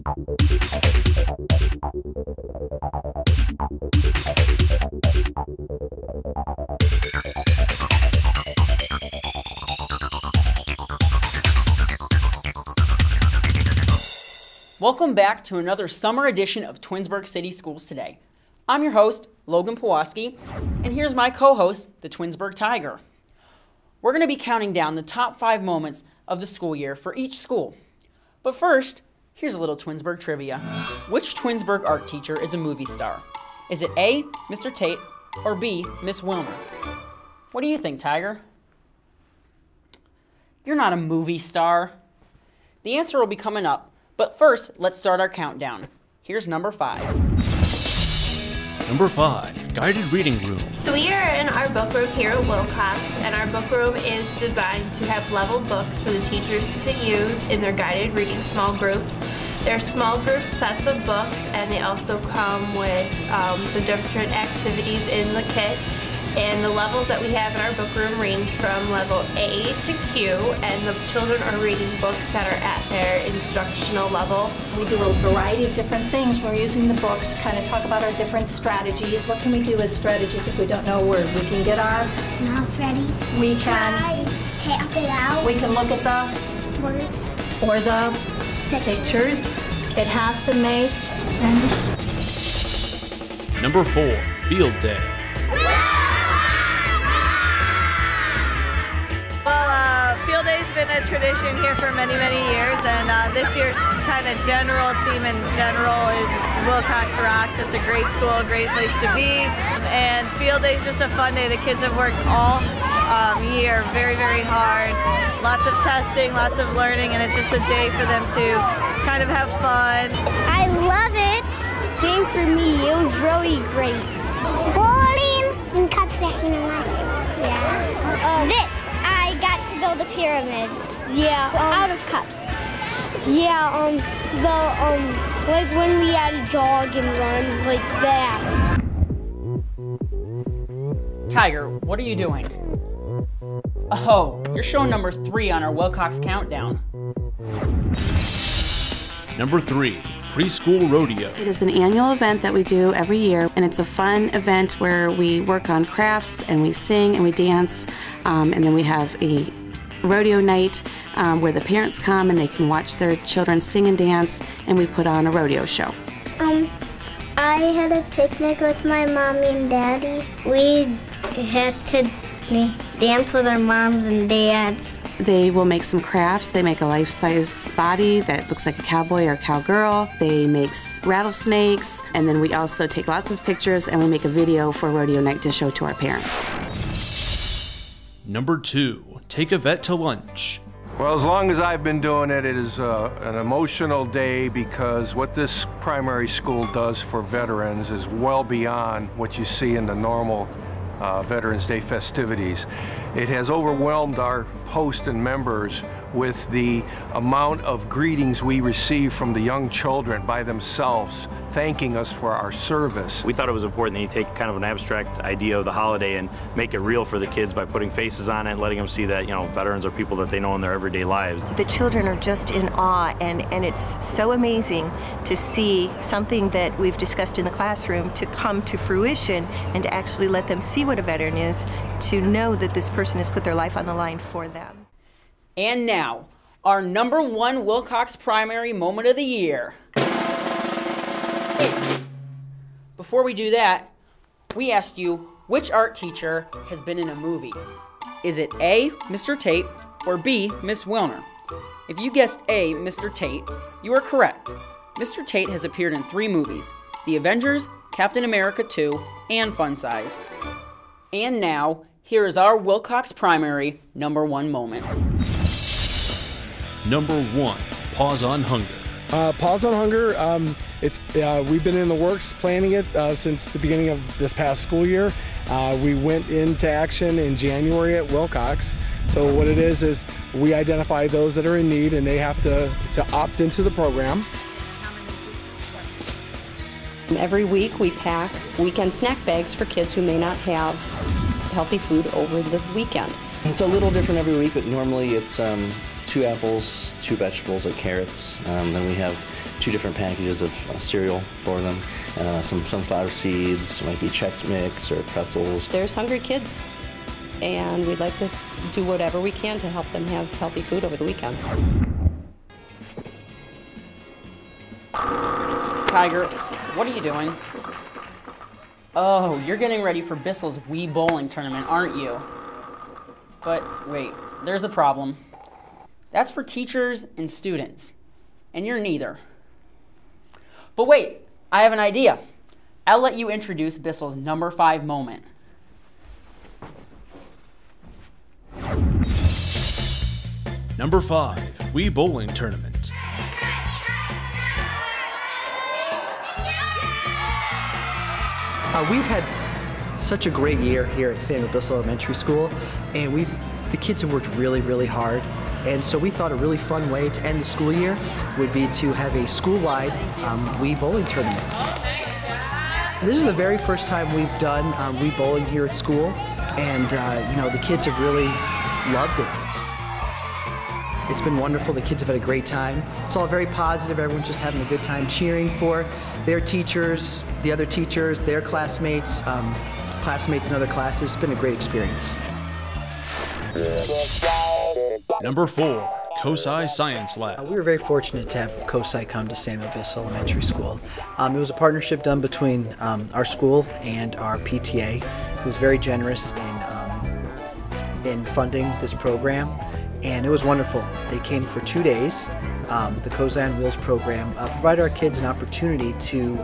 Welcome back to another summer edition of Twinsburg City Schools Today. I'm your host, Logan Pawaski, and here's my co-host, the Twinsburg Tiger. We're going to be counting down the top 5 moments of the school year for each school. But first, here's a little Twinsburg trivia. Which Twinsburg art teacher is a movie star? Is it A, Mr. Tate, or B, Miss Wilmer? What do you think, Tiger? You're not a movie star. The answer will be coming up. But first, let's start our countdown. Here's number 5. Number 5, guided reading room. So we are in our book room here at Wilcox, and our book room is designed to have leveled books for the teachers to use in their guided reading small groups. They're small group sets of books, and they also come with some different activities in the kit. And the levels that we have in our book room range from level A to Q, and the children are reading books that are at their instructional level. We do a variety of different things. We're using the books, kind of talk about our different strategies. What can we do as strategies if we don't know a word? We can get our mouth ready. We can tap it out. We can look at the words or the pictures. It has to make sense. Number 4, field day. Field Day's been a tradition here for many, many years, and this year's kind of general theme in general is Wilcox Rocks. It's a great school, a great place to be, and Field Day's just a fun day. The kids have worked all year very, very hard. Lots of testing, lots of learning, and it's just a day for them to kind of have fun. I love it. Same for me. It was really great. Bowling and cup stacking in my favorite. Yeah. This. I got to build a pyramid. Yeah. Out of cups. Yeah, like when we had to jog and run, like that. Tiger, what are you doing? Oh, you're showing number 3 on our Wilcox countdown. Number 3, preschool rodeo. It is an annual event that we do every year, and it's a fun event where we work on crafts and we sing and we dance, and then we have a rodeo night where the parents come and they can watch their children sing and dance, and we put on a rodeo show. I had a picnic with my mommy and daddy. We had to dance with our moms and dads. They will make some crafts. They make a life-size body that looks like a cowboy or a cowgirl. They make rattlesnakes, and then we also take lots of pictures and we make a video for rodeo night to show to our parents. Number 2, take a vet to lunch. Well, as long as I've been doing it, it is an emotional day because what this primary school does for veterans is well beyond what you see in the normal Veterans Day festivities. It has overwhelmed our host and members with the amount of greetings we receive from the young children by themselves, thanking us for our service. We thought it was important that you take kind of an abstract idea of the holiday and make it real for the kids by putting faces on it, letting them see that, you know, veterans are people that they know in their everyday lives. The children are just in awe, and it's so amazing to see something that we've discussed in the classroom to come to fruition and to actually let them see what a veteran is, to know that this person has put their life on the line for them. And now, our number 1 Wilcox primary moment of the year. Before we do that, we asked you which art teacher has been in a movie. Is it A, Mr. Tate, or B, Miss Wilner? If you guessed A, Mr. Tate, you are correct. Mr. Tate has appeared in 3 movies: The Avengers, Captain America 2, and Fun Size. And now, here is our Wilcox primary number 1 moment. Number 1, Pause on Hunger. Pause on Hunger, we've been in the works planning it since the beginning of this past school year. We went into action in January at Wilcox. So what it is we identify those that are in need, and they have to opt into the program. Every week we pack weekend snack bags for kids who may not have healthy food over the weekend. It's a little different every week, but normally it's 2 apples, 2 vegetables like carrots. Then we have 2 different packages of cereal for them, some sunflower seeds, might be Chex Mix or pretzels. There's hungry kids, and we'd like to do whatever we can to help them have healthy food over the weekends. Tiger, what are you doing? Oh, you're getting ready for Bissell's Wii Bowling Tournament, aren't you? But wait, there's a problem. That's for teachers and students, and you're neither. But wait, I have an idea. I'll let you introduce Bissell's number 5 moment. Number 5, Wii Bowling Tournament. We've had such a great year here at Samuel Bissell Elementary School, and the kids have worked really, really hard. And so we thought a really fun way to end the school year would be to have a school-wide Wii Bowling Tournament. This is the very first time we've done Wii Bowling here at school, and the kids have really loved it. It's been wonderful. The kids have had a great time. It's all very positive. Everyone's just having a good time cheering for their teachers, the other teachers, their classmates, classmates in other classes. It's been a great experience. Number 4, Tosai Science Lab. We were very fortunate to have Tosai come to Samuel Bissell Elementary School. It was a partnership done between our school and our PTA, who was very generous in funding this program. And it was wonderful. They came for 2 days. The Tosai on Wheels program provided our kids an opportunity to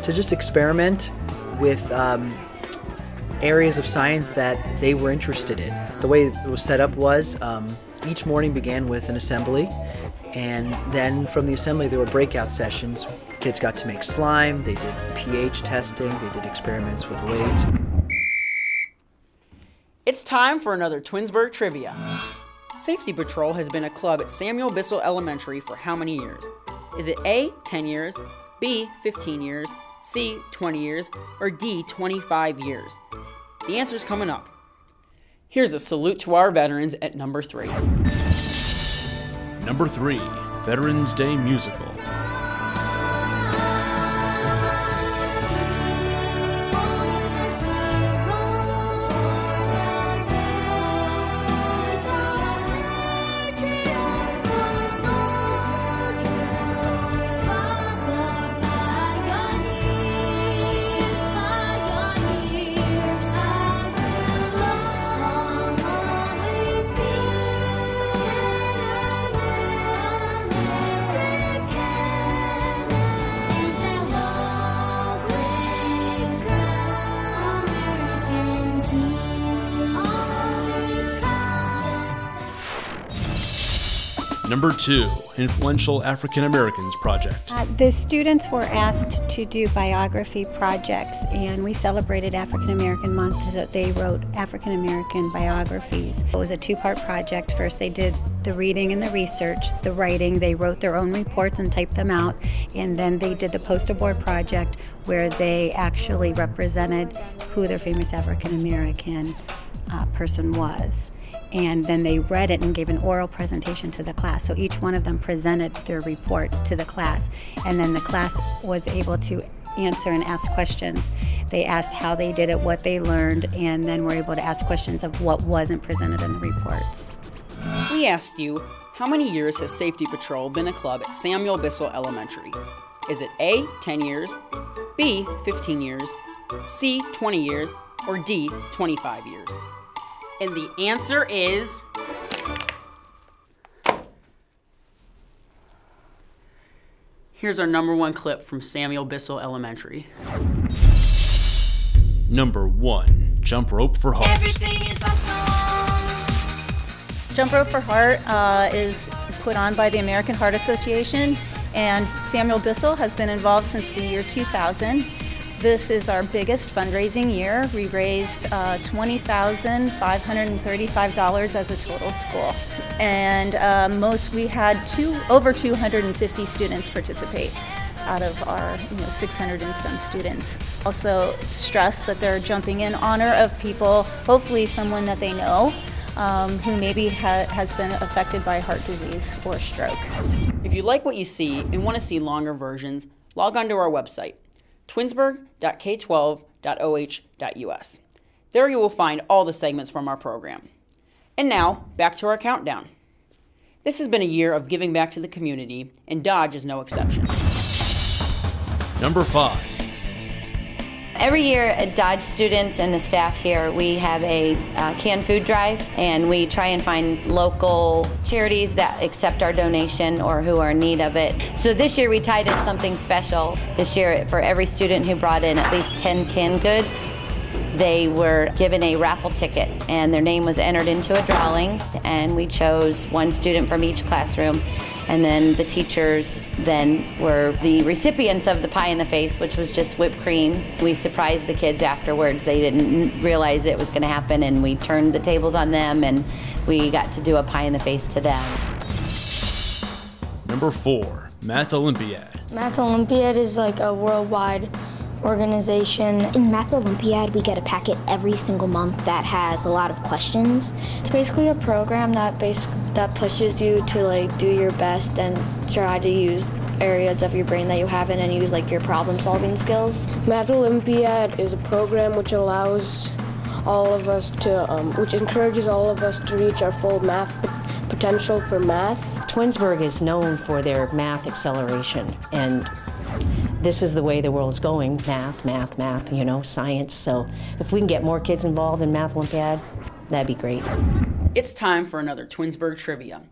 just experiment with areas of science that they were interested in. The way it was set up was each morning began with an assembly, and then from the assembly there were breakout sessions. The kids got to make slime, they did pH testing, they did experiments with weight. It's time for another Twinsburg trivia. Safety Patrol has been a club at Samuel Bissell Elementary for how many years? Is it A, 10 years, B, 15 years, C, 20 years, or D, 25 years? The answer's coming up. Here's a salute to our veterans at number 3. Number 3, Veterans Day Musical. Number 2, Influential African Americans Project. The students were asked to do biography projects, and we celebrated African American Month so they wrote African American biographies. It was a 2-part project. First they did the reading and the research, the writing, they wrote their own reports and typed them out, and then they did the poster board project where they actually represented who their famous African American person was. And then they read it and gave an oral presentation to the class. So each one of them presented their report to the class, and then the class was able to answer and ask questions. They asked how they did it, what they learned, and then were able to ask questions of what wasn't presented in the reports. We asked you, how many years has Safety Patrol been a club at Samuel Bissell Elementary? Is it A, 10 years, B, 15 years, C, 20 years, or D, 25 years? And the answer is... Here's our number 1 clip from Samuel Bissell Elementary. Number 1, Jump Rope for Heart. Everything is awesome. Jump Rope for Heart is put on by the American Heart Association, and Samuel Bissell has been involved since the year 2000. This is our biggest fundraising year. We raised $20,535 as a total school, and we had over 250 students participate out of our 600 and some students. Also stress that they're jumping in honor of people, hopefully someone that they know, who maybe has been affected by heart disease or stroke. If you like what you see and want to see longer versions, log on to our website, twinsburg.k12.oh.us. There you will find all the segments from our program. And now, back to our countdown. This has been a year of giving back to the community, and Dodge is no exception. Number 5. Every year, Dodge students and the staff here, we have a canned food drive, and we try and find local charities that accept our donation or who are in need of it. So this year we tied in something special. This year, for every student who brought in at least 10 canned goods, they were given a raffle ticket, and their name was entered into a drawing, and we chose one student from each classroom. And then the teachers then were the recipients of the pie in the face, which was just whipped cream. We surprised the kids afterwards. They didn't realize it was going to happen, and we turned the tables on them, and we got to do a pie in the face to them. Number 4, Math Olympiad. Math Olympiad is like a worldwide organization. In Math Olympiad, we get a packet every single month that has a lot of questions. It's basically a program that pushes you to do your best and try to use areas of your brain that you haven't and use your problem-solving skills. Math Olympiad is a program which allows all of us to, which encourages all of us to reach our full math potential for math. Twinsburg is known for their math acceleration, and this is the way the world's going, math, science. So if we can get more kids involved in Math Olympiad, that'd be great. It's time for another Twinsburg trivia.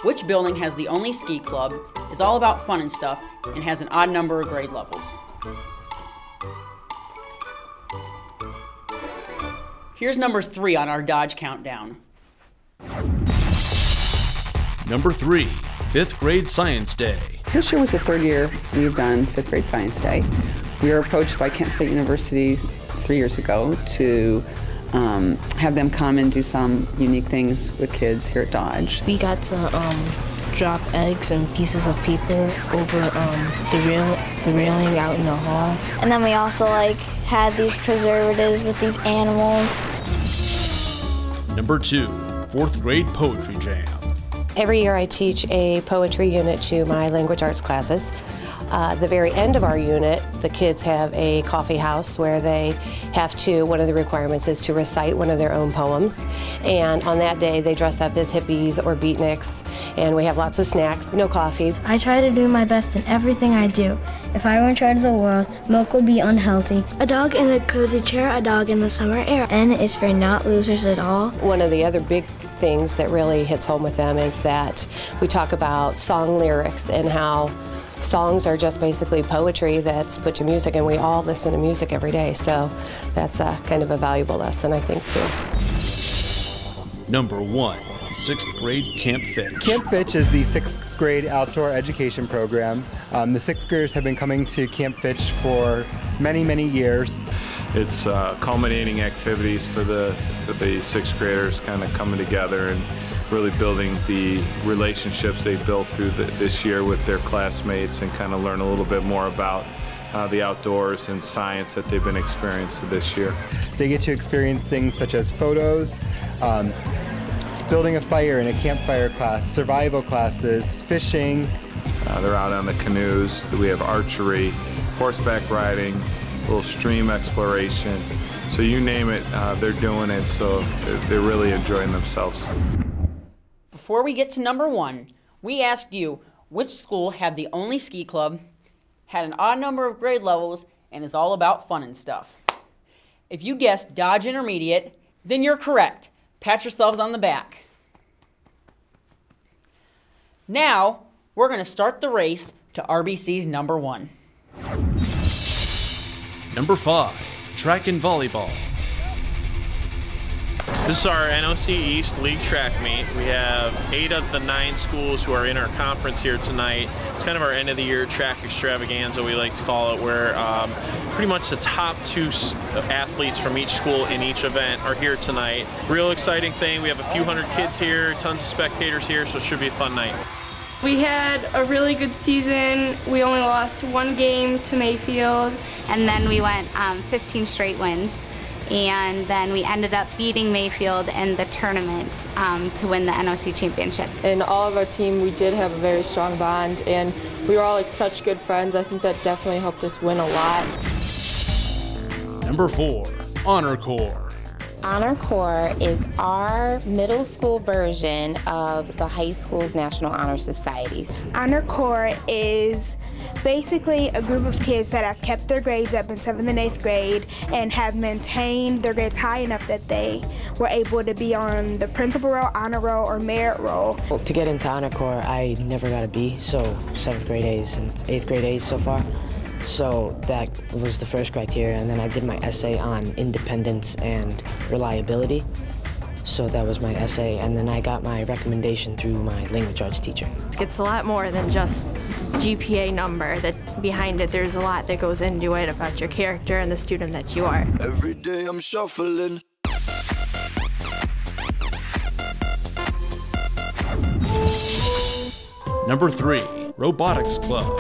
Which building has the only ski club, is all about fun and stuff, and has an odd number of grade levels? Here's number 3 on our Dodge countdown. Number 3, 5th grade Science Day. This year was the 3rd year we've done 5th grade Science Day. We were approached by Kent State University 3 years ago to have them come and do some unique things with kids here at Dodge. We got to drop eggs and pieces of paper over the railing out in the hall. And then we also had these preservatives with these animals. Number 2, 4th grade Poetry Jam. Every year I teach a poetry unit to my language arts classes. The very end of our unit, the kids have a coffee house where they have to, one of the requirements is to recite one of their own poems. And on that day, they dress up as hippies or beatniks, and we have lots of snacks, no coffee. I try to do my best in everything I do. If I were in charge of the world, milk would be unhealthy. A dog in a cozy chair, a dog in the summer air. N is for not losers at all. One of the other big things that really hits home with them is that we talk about song lyrics and how songs are just basically poetry that's put to music, and we all listen to music every day, so that's kind of a valuable lesson, I think, too. Number 1, 6th grade Camp Fitch. Camp Fitch is the 6th grade outdoor education program. The 6th graders have been coming to Camp Fitch for many, many years. It's culminating activities for the 6th graders kind of coming together and really building the relationships they built through this year with their classmates and kind of learn a little bit more about the outdoors and science that they've been experiencing this year. They get to experience things such as photos, building a fire in a campfire class, survival classes, fishing. They're out on the canoes. We have archery, horseback riding, a little stream exploration. So you name it, they're doing it, so they're really enjoying themselves. Before we get to number 1, we asked you which school had the only ski club, had an odd number of grade levels, and is all about fun and stuff. If you guessed Dodge Intermediate, then you're correct. Pat yourselves on the back. Now, we're going to start the race to RBC's number 1. Number 5, Track and Volleyball. This is our NOC East League track meet. We have 8 of the 9 schools who are in our conference here tonight. It's kind of our end of the year track extravaganza, we like to call it, where pretty much the top 2 athletes from each school in each event are here tonight. Real exciting thing. We have a few hundred kids here, tons of spectators here, so it should be a fun night. We had a really good season. We only lost 1 game to Mayfield. And then we went 15 straight wins. and then we ended up beating Mayfield in the tournament to win the NOC championship. And all of our team, we did have a very strong bond, and we were all like such good friends. I think that definitely helped us win a lot. Number 4, Honor Corps. Honor Corps is our middle school version of the high school's National Honor Societies. Honor Corps is basically a group of kids that have kept their grades up in 7th and 8th grade and have maintained their grades high enough that they were able to be on the principal roll, honor roll, or merit roll. Well, to get into Honor Corps, I never got a B, so 7th grade A's and 8th grade A's so far. So that was the first criteria, and then I did my essay on independence and reliability. So that was my essay, and then I got my recommendation through my language arts teacher. It's a lot more than just GPA number. Behind it, there's a lot that goes into it about your character and the student that you are. Every day I'm shuffling. Number 3, Robotics Club.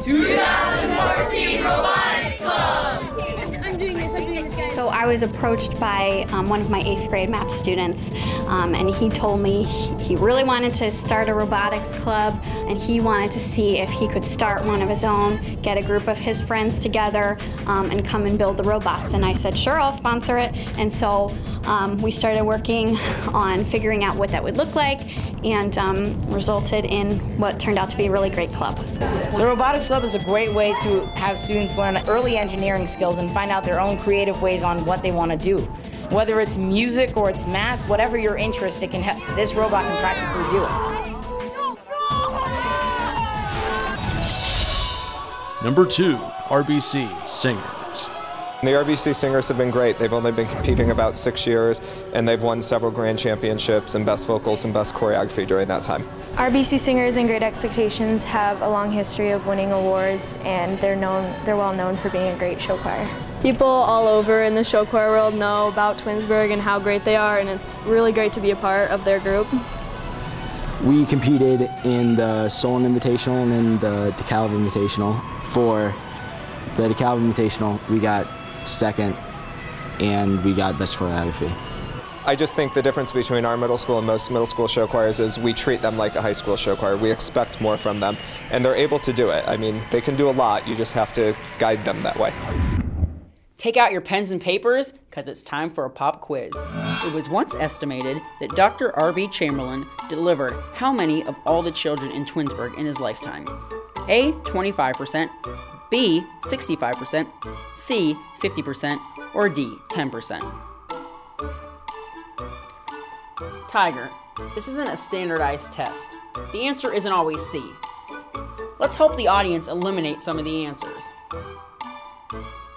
2014 Robotics Club! I'm doing this, guys. So I was approached by one of my 8th grade math students, and he told me he really wanted to start a robotics club, and he wanted to see if he could start one of his own, get a group of his friends together, and come and build the robots. And I said, sure, I'll sponsor it. And so we started working on figuring out what that would look like, and resulted in what turned out to be a really great club. The Robotics Club is a great way to have students learn early engineering skills and find out their own creative ways on what they want to do. Whether it's music or it's math, whatever your interest, it can this robot can practically do it. Number 2, RBC Singers. The RBC Singers have been great. They've only been competing about 6 years, and they've won several grand championships and best vocals and best choreography during that time. RBC Singers and Great Expectations have a long history of winning awards, and they're well known for being a great show choir. People all over in the show choir world know about Twinsburg and how great they are, and it's really great to be a part of their group. We competed in the Solon Invitational and the DeKalb Invitational. For the DeKalb Invitational, we got second, and we got best choreography. I just think the difference between our middle school and most middle school show choirs is we treat them like a high school show choir. We expect more from them, and they're able to do it. I mean, they can do a lot. You just have to guide them that way. Take out your pens and papers, because it's time for a pop quiz. It was once estimated that Dr. R.B. Chamberlain delivered how many of all the children in Twinsburg in his lifetime? A, 25%, B, 65%, C, 50%, or D, 10%. Tiger, this isn't a standardized test. The answer isn't always C. Let's hope the audience eliminates some of the answers.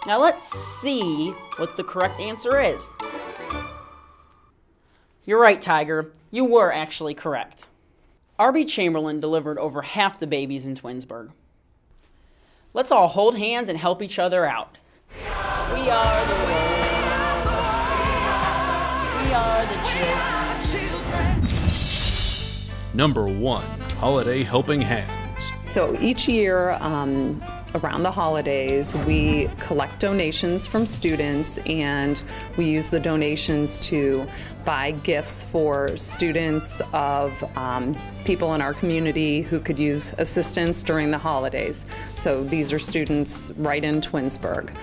Now let's see what the correct answer is. You're right, Tiger. You were actually correct. R.B. Chamberlain delivered over half the babies in Twinsburg. Let's all hold hands and help each other out. We are the world. We are the children. Number 1, Holiday Helping Hands. So each year, around the holidays, we collect donations from students, and we use the donations to buy gifts for students of people in our community who could use assistance during the holidays. So these are students right in Twinsburg.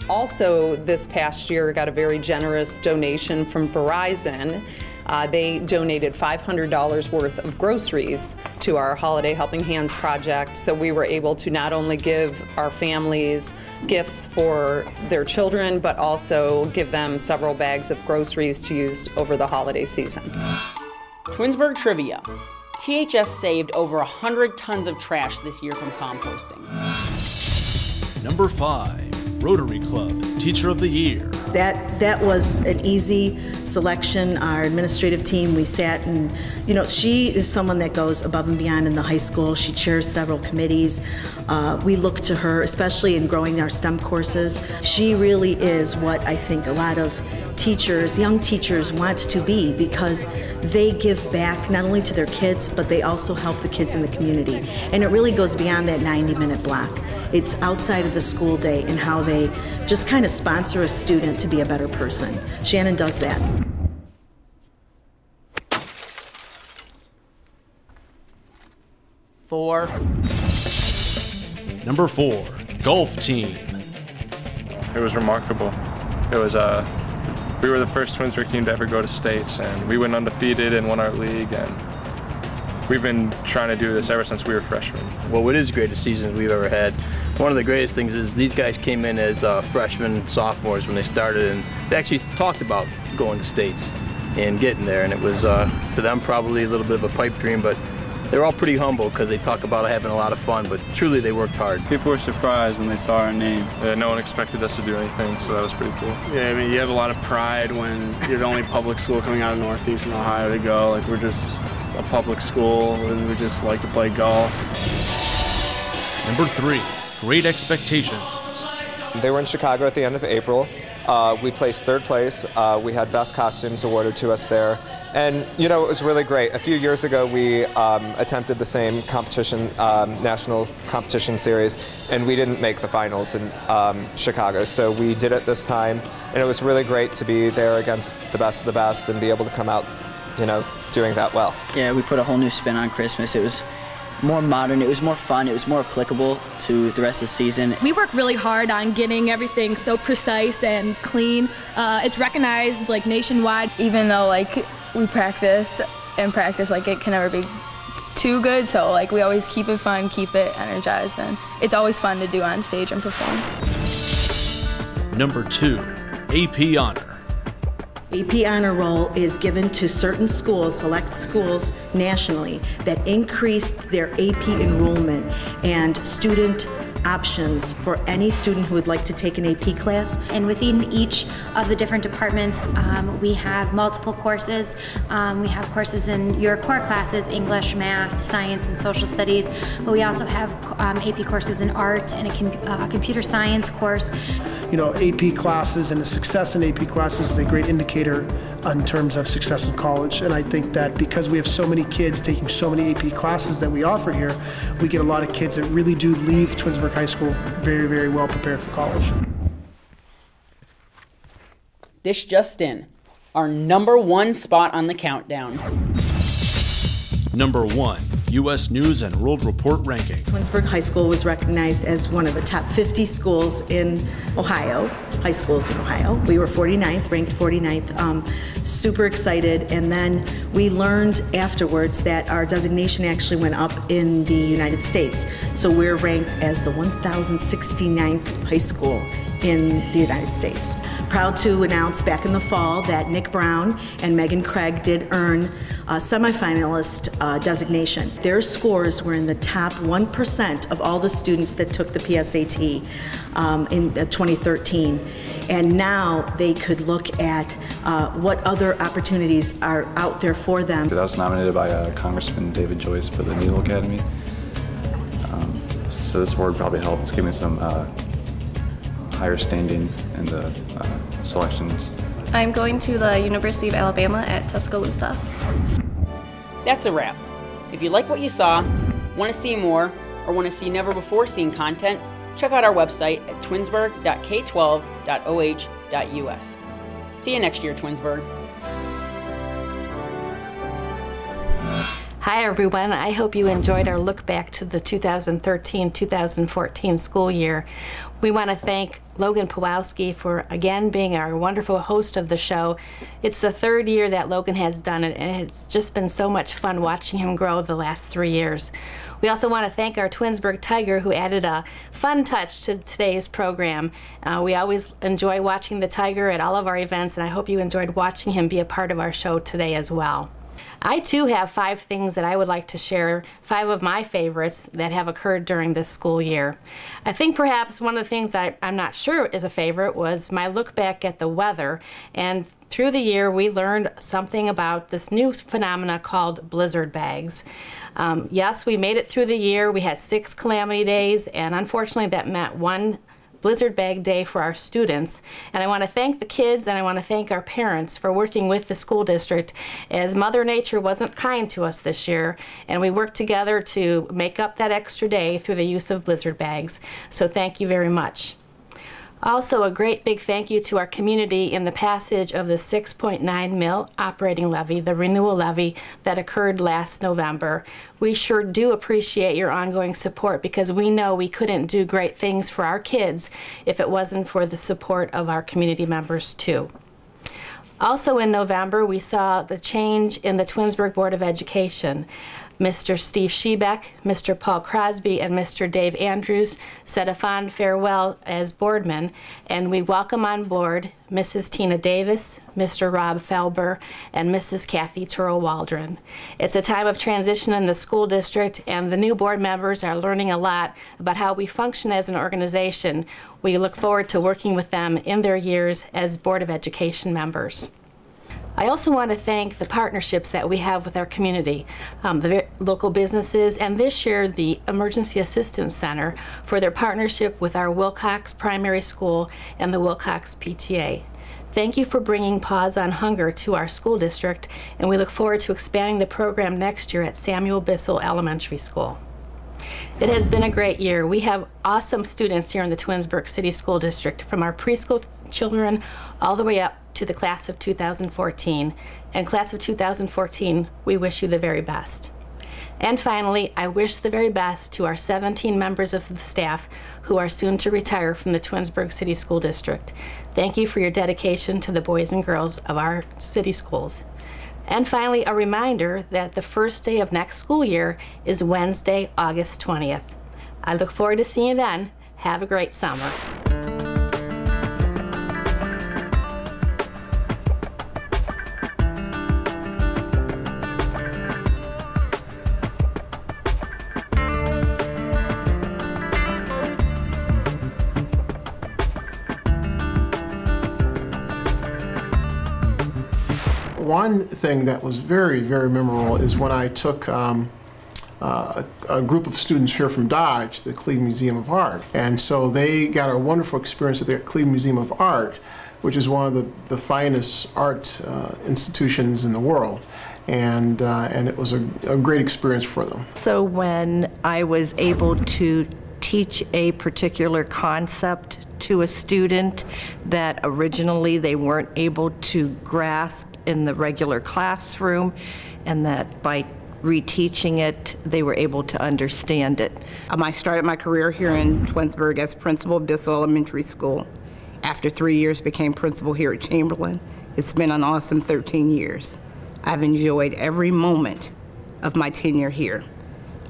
Also, this past year, got a very generous donation from Verizon. They donated $500 worth of groceries to our Holiday Helping Hands project, so we were able to not only give our families gifts for their children, but also give them several bags of groceries to use over the holiday season. Twinsburg Trivia. THS saved over 100 tons of trash this year from composting. Number 5, Rotary Club Teacher of the Year. That was an easy selection. Our administrative team, we sat and, you know, she is someone that goes above and beyond in the high school. She chairs several committees. We look to her, especially in growing our STEM courses. She really is what I think a lot of teachers, young teachers, want to be, because they give back not only to their kids, but they also help the kids in the community. And it really goes beyond that 90-minute block. It's outside of the school day and how they just kind of sponsor a student to be a better person. Shannon does that. Number 4, golf team. It was remarkable. It was we were the first Twinsburg team to ever go to states, and we went undefeated and won our league, and we've been trying to do this ever since we were freshmen. Well, it is the greatest season we've ever had. One of the greatest things is these guys came in as freshmen, sophomores when they started, and they actually talked about going to states and getting there, and it was to them probably a little bit of a pipe dream, but they're all pretty humble because they talk about having a lot of fun, but truly they worked hard. People were surprised when they saw our name. No one expected us to do anything, so that was pretty cool. Yeah, I mean, you have a lot of pride when you're the only public school coming out of Northeastern Ohio to go. Like, we're just a public school, and we just like to play golf. Number 3, great expectations. They were in Chicago at the end of April. We placed 3rd place. We had best costumes awarded to us there. And, you know, it was really great. A few years ago, we attempted the same competition, national competition series, and we didn't make the finals in Chicago. So we did it this time, and it was really great to be there against the best of the best and be able to come out, you know, doing that well. Yeah, we put a whole new spin on Christmas. It was more modern, it was more fun, it was more applicable to the rest of the season. We work really hard on getting everything so precise and clean. It's recognized like nationwide. Even though like we practice and practice, like it can never be too good, so like we always keep it fun, keep it energized, and it's always fun to do on stage and perform. Number 2, AP Honor. AP Honor Roll is given to certain schools, select schools nationally, that increased their AP enrollment and student options for any student who would like to take an AP class. And within each of the different departments, we have multiple courses. We have courses in your core classes, English, math, science, and social studies. But we also have AP courses in art and a computer science course. You know, AP classes and the success in AP classes is a great indicator in terms of success in college. And I think that because we have so many kids taking so many AP classes that we offer here, we get a lot of kids that really do leave Twinsburg High School very, very well prepared for college. This just in, our number 1 spot on the countdown. Number 1, U.S. News and World Report ranking. Twinsburg High School was recognized as one of the top 50 schools in Ohio, high schools in Ohio. We were 49th, ranked 49th, super excited. And then we learned afterwards that our designation actually went up in the United States. So we're ranked as the 1,069th high school in the United States. Proud to announce back in the fall that Nick Brown and Megan Craig did earn a semifinalist designation. Their scores were in the top 1% of all the students that took the PSAT in 2013. And now they could look at what other opportunities are out there for them. I was nominated by Congressman David Joyce for the Naval Academy. So this award probably helped give me some higher standing in the selections. I'm going to the University of Alabama at Tuscaloosa. That's a wrap. If you like what you saw, want to see more, or want to see never before seen content, check out our website at twinsburg.k12.oh.us. See you next year, Twinsburg. Hi everyone, I hope you enjoyed our look back to the 2013-2014 school year. We want to thank Logan Pawlowski for again being our wonderful host of the show. It's the 3rd year that Logan has done it, and it's just been so much fun watching him grow the last 3 years. We also want to thank our Twinsburg Tiger who added a fun touch to today's program. We always enjoy watching the Tiger at all of our events, and I hope you enjoyed watching him be a part of our show today as well. I too have 5 things that I would like to share, 5 of my favorites that have occurred during this school year. I think perhaps one of the things that I'm not sure is a favorite was my look back at the weather, and through the year we learned something about this new phenomena called blizzard bags. Yes, we made it through the year. We had 6 calamity days, and unfortunately that meant 1 Blizzard Bag Day for our students. And I want to thank the kids and I want to thank our parents for working with the school district, as Mother Nature wasn't kind to us this year, and we worked together to make up that extra day through the use of Blizzard bags. So thank you very much. Also, a great big thank you to our community in the passage of the 6.9 mil operating levy, the renewal levy that occurred last November. We sure do appreciate your ongoing support, because we know we couldn't do great things for our kids if it wasn't for the support of our community members too. Also in November, we saw the change in the Twinsburg Board of Education. Mr. Steve Shebeck, Mr. Paul Crosby, and Mr. Dave Andrews said a fond farewell as boardmen, and we welcome on board Mrs. Tina Davis, Mr. Rob Felber, and Mrs. Kathy Turl Waldron. It's a time of transition in the school district, and the new board members are learning a lot about how we function as an organization. We look forward to working with them in their years as Board of Education members. I also want to thank the partnerships that we have with our community, the local businesses, and this year the Emergency Assistance Center for their partnership with our Wilcox Primary School and the Wilcox PTA. Thank you for bringing Paws on Hunger to our school district, and we look forward to expanding the program next year at Samuel Bissell Elementary School. It has been a great year. We have awesome students here in the Twinsburg City School District, from our preschool children all the way up to the class of 2014. And class of 2014, we wish you the very best. And finally, I wish the very best to our 17 members of the staff who are soon to retire from the Twinsburg City School District. Thank you for your dedication to the boys and girls of our city schools. And finally, a reminder that the first day of next school year is Wednesday, August 20th. I look forward to seeing you then. Have a great summer. One thing that was very, very memorable is when I took a group of students here from Dodge, the Cleveland Museum of Art. And so they got a wonderful experience at the Cleveland Museum of Art, which is one of the finest art institutions in the world. And it was a great experience for them. So when I was able to teach a particular concept to a student that originally they weren't able to grasp in the regular classroom, and that by reteaching it, they were able to understand it. I started my career here in Twinsburg as principal of Bissell Elementary School. After 3 years, became principal here at Chamberlain. It's been an awesome 13 years. I've enjoyed every moment of my tenure here.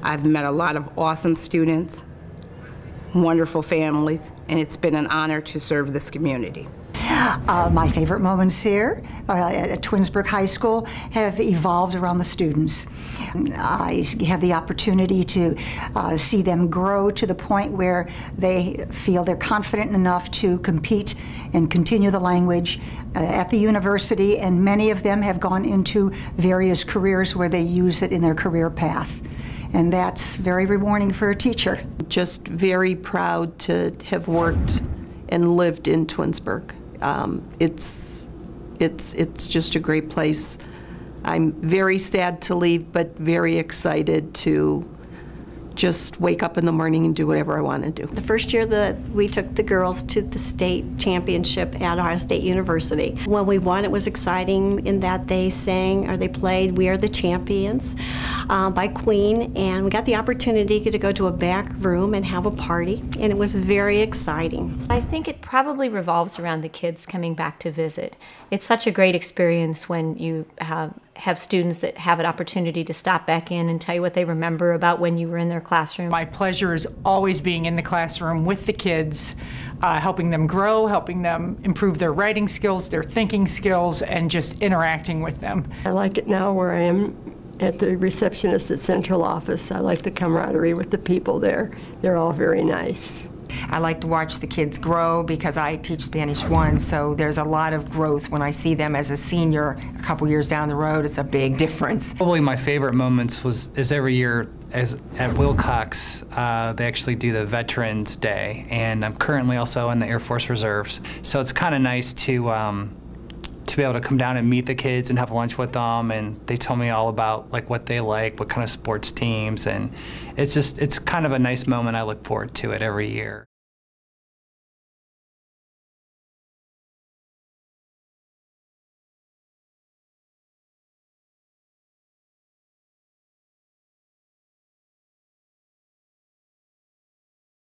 I've met a lot of awesome students, wonderful families, and it's been an honor to serve this community. My favorite moments here at Twinsburg High School have evolved around the students. I have the opportunity to see them grow to the point where they feel they're confident enough to compete and continue the language at the university, and many of them have gone into various careers where they use it in their career path. And that's very rewarding for a teacher. Just very proud to have worked and lived in Twinsburg. It's just a great place. I'm very sad to leave, but very excited to just wake up in the morning and do whatever I want to do. The first year that we took the girls to the state championship at Ohio State University. When we won, it was exciting in that they sang, or they played "We Are the Champions" by Queen, and we got the opportunity to go to a back room and have a party, and it was very exciting. I think it probably revolves around the kids coming back to visit. It's such a great experience when you have students that have an opportunity to stop back in and tell you what they remember about when you were in their classroom. My pleasure is always being in the classroom with the kids, helping them grow, helping them improve their writing skills, their thinking skills, and just interacting with them. I like it now where I am at the receptionist at central office. I like the camaraderie with the people there. They're all very nice. I like to watch the kids grow because I teach Spanish 1, so there's a lot of growth when I see them as a senior a couple years down the road. It's a big difference. Probably my favorite moments is every year at Wilcox, they actually do the Veterans Day, and I'm currently also in the Air Force Reserves. So it's kind of nice to be able to come down and meet the kids and have lunch with them, and they tell me all about like what they like, what kind of sports teams, and it's kind of a nice moment. I look forward to it every year.